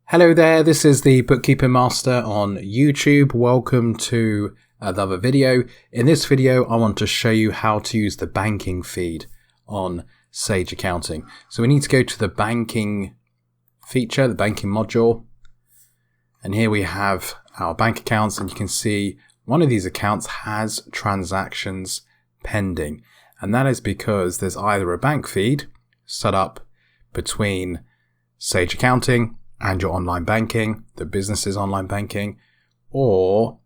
Hello there, this is the Bookkeeping Master on YouTube. Welcome to another video. In this video, I want to show you how to use the banking feed on Sage Accounting. So we need to go to the banking feature, the banking module. And here we have our bank accounts, and you can see one of these accounts has transactions pending. And that is because there's either a bank feed set up between Sage Accounting and your online banking, the business's online banking, or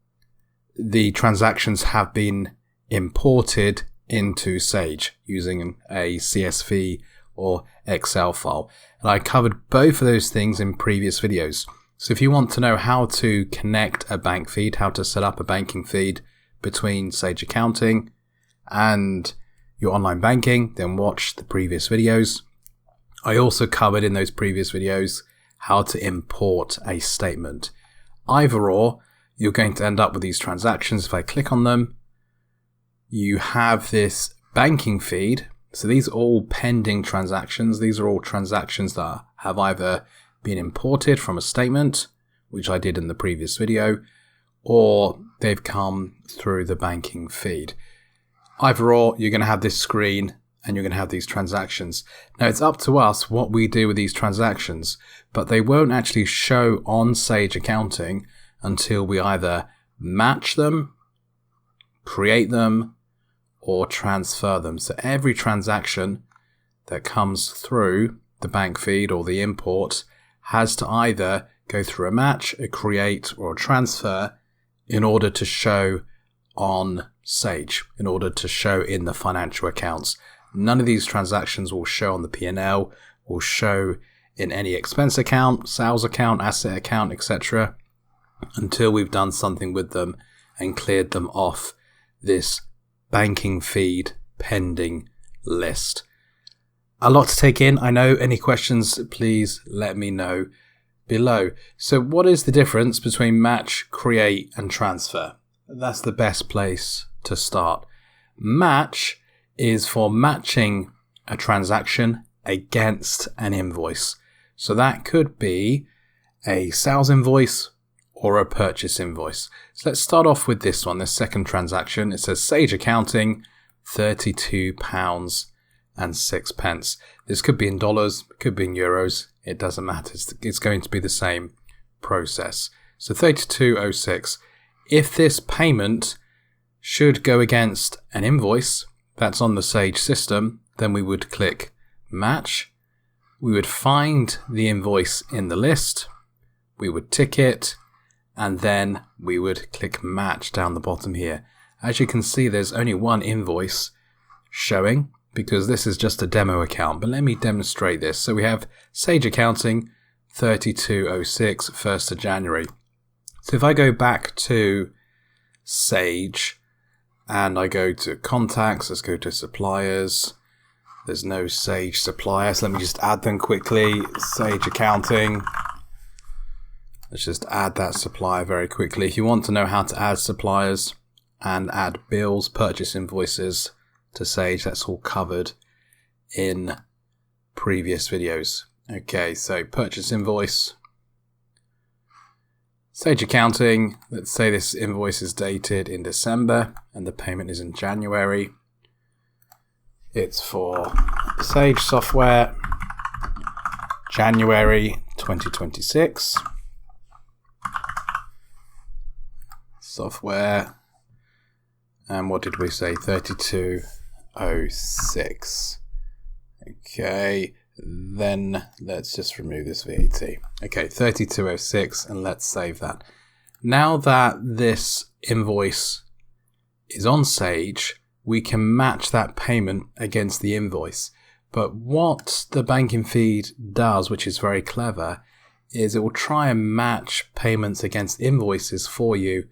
the transactions have been imported into Sage using a CSV or Excel file. And I covered both of those things in previous videos. So if you want to know how to connect a bank feed, how to set up a banking feed between Sage Accounting and your online banking, then watch the previous videos. I also covered in those previous videos how to import a statement. Either or, you're going to end up with these transactions. If I click on them, you have this banking feed. So these are all pending transactions. These are all transactions that have either been imported from a statement, which I did in the previous video, or they've come through the banking feed. Either or, you're going to have this screen and you're going to have these transactions. Now it's up to us what we do with these transactions, but they won't actually show on Sage Accounting until we either match them, create them, or transfer them. So every transaction that comes through the bank feed or the import has to either go through a match, a create, or a transfer in order to show on Sage, in order to show in the financial accounts. None of these transactions will show on the P&L, will show in any expense account, sales account, asset account, etc. until we've done something with them and cleared them off this banking feed pending list. A lot to take in. I know. Any questions, please let me know below. So what is the difference between match, create, and transfer? That's the best place to start. Match is for matching a transaction against an invoice. So that could be a sales invoice or a purchase invoice. So let's start off with this one, the second transaction. It says Sage Accounting, £32.06. This could be in dollars, could be in euros. It doesn't matter. It's going to be the same process. So 32.06. If this payment should go against an invoice that's on the Sage system, then we would click match. We would find the invoice in the list. We would tick it, and then we would click match down the bottom here. As you can see, there's only one invoice showing because this is just a demo account, but let me demonstrate this. So we have Sage Accounting 32.06, 1st of January. So if I go back to Sage and I go to contacts, let's go to suppliers. There's no Sage suppliers. Let me just add them quickly. Sage Accounting. Let's just add that supplier very quickly. If you want to know how to add suppliers and add bills, purchase invoices to Sage, that's all covered in previous videos. Okay, so purchase invoice. Sage Accounting, let's say this invoice is dated in December and the payment is in January. It's for Sage software, January 2026. Software, and what did we say? 32.06. Okay. Then let's just remove this VAT. Okay, 32.06, and let's save that. Now that this invoice is on Sage, we can match that payment against the invoice. But what the banking feed does, which is very clever, is it will try and match payments against invoices for you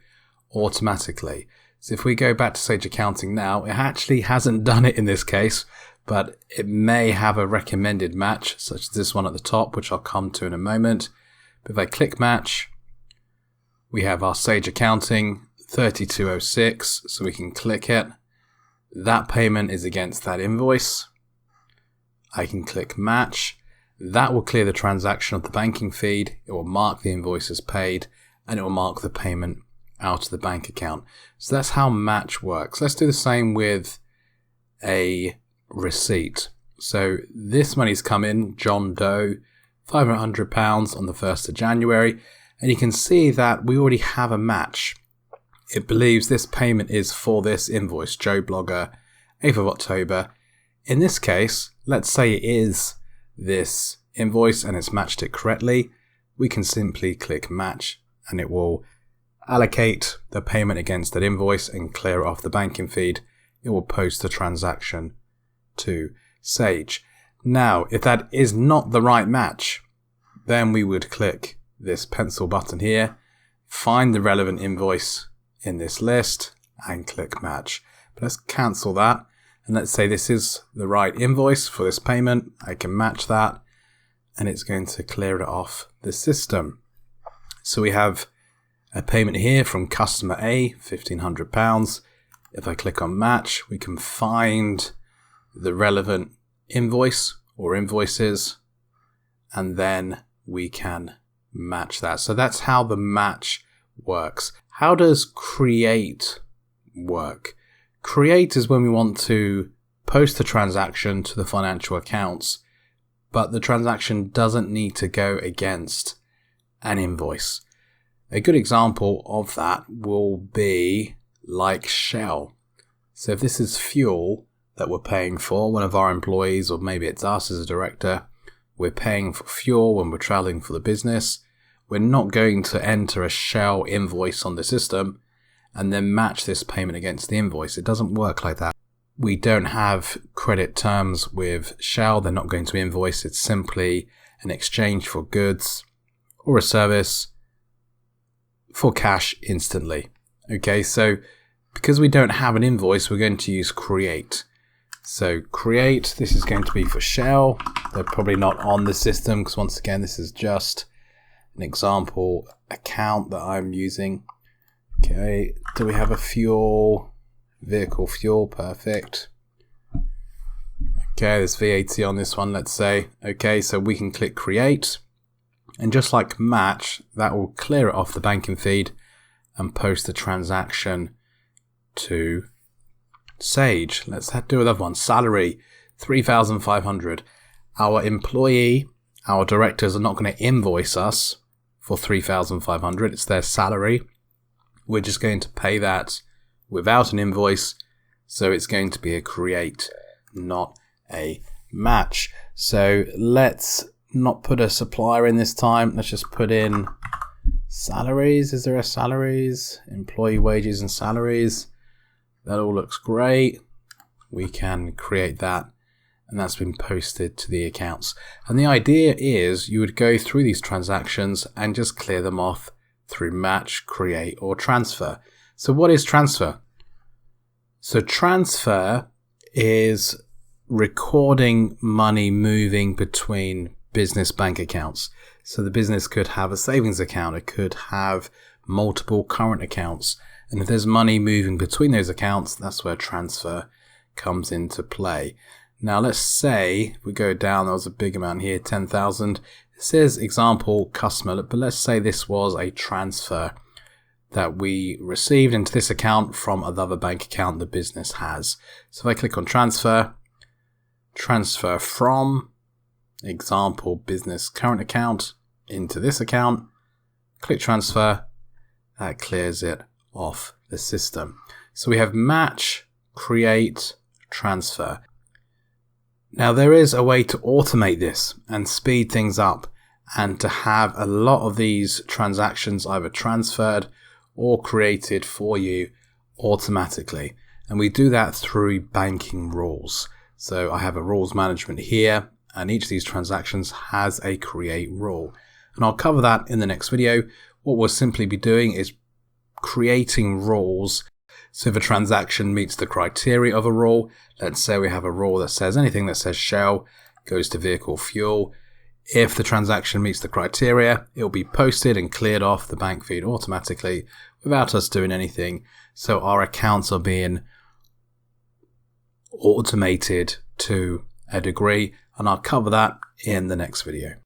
automatically. So if we go back to Sage Accounting now, it actually hasn't done it in this case, but it may have a recommended match, such as this one at the top, which I'll come to in a moment. But if I click match, we have our Sage Accounting 32.06, so we can click it. That payment is against that invoice. I can click match, That will clear the transaction of the banking feed. It will mark the invoice as paid, and it will mark the payment out of the bank account. So that's how match works. Let's do the same with a receipt. So this money's come in, John Doe, £500 on the 1st of January. And you can see that we already have a match. It believes this payment is for this invoice, Joe Blogger, 8th of October. In this case, let's say it is this invoice and it's matched it correctly. We can simply click match and it will allocate the payment against that invoice and clear it off the banking feed. It will post the transaction to Sage. Now, if that is not the right match, then we would click this pencil button here, find the relevant invoice in this list and click match. But let's cancel that. And let's say this is the right invoice for this payment. I can match that and it's going to clear it off the system. So we have a payment here from customer A, £1,500. If I click on match, we can find the relevant invoice or invoices, and then we can match that. So that's how the match works. How does create work? Create is when we want to post the transaction to the financial accounts, but the transaction doesn't need to go against an invoice. A good example of that will be like Shell. So if this is fuel that we're paying for, one of our employees, or maybe it's us as a director, we're paying for fuel when we're traveling for the business. We're not going to enter a Shell invoice on the system and then match this payment against the invoice. It doesn't work like that. We don't have credit terms with Shell. They're not going to invoice. It's simply an exchange for goods or a service for cash instantly. Okay, so because we don't have an invoice, we're going to use create. So create, this is going to be for Shell. They're probably not on the system because once again, this is just an example account that I'm using. Okay, do we have a fuel, vehicle fuel? Perfect. Okay, there's VAT on this one, let's say. Okay, so we can click create. And just like match, that will clear it off the banking feed and post the transaction to Sage. Let's do another one. Salary, $3,500. Our employee, our directors are not going to invoice us for $3,500. It's their salary. We're just going to pay that without an invoice. So it's going to be a create, not a match. So let's not put a supplier in this time. Let's just put in salaries. Is there a salaries? Employee wages and salaries. That all looks great. We can create that. And that's been posted to the accounts. And the idea is you would go through these transactions and just clear them off through match, create, or transfer. So what is transfer? So transfer is recording money moving between business bank accounts. So the business could have a savings account. It could have multiple current accounts. And if there's money moving between those accounts, that's where transfer comes into play. Now let's say we go down, there was a big amount here, 10,000. It says example customer, but let's say this was a transfer that we received into this account from another bank account the business has. So if I click on transfer, transfer from example business current account into this account, click transfer, that clears it off the system. So we have match, create, transfer. Now there is a way to automate this and speed things up and to have a lot of these transactions either transferred or created for you automatically. And we do that through banking rules. So I have a rules management here and each of these transactions has a create rule. And I'll cover that in the next video. What we'll simply be doing is creating rules. So if a transaction meets the criteria of a rule, let's say we have a rule that says anything that says Shell goes to vehicle fuel. If the transaction meets the criteria, it will be posted and cleared off the bank feed automatically without us doing anything. So our accounts are being automated to a degree, and I'll cover that in the next video.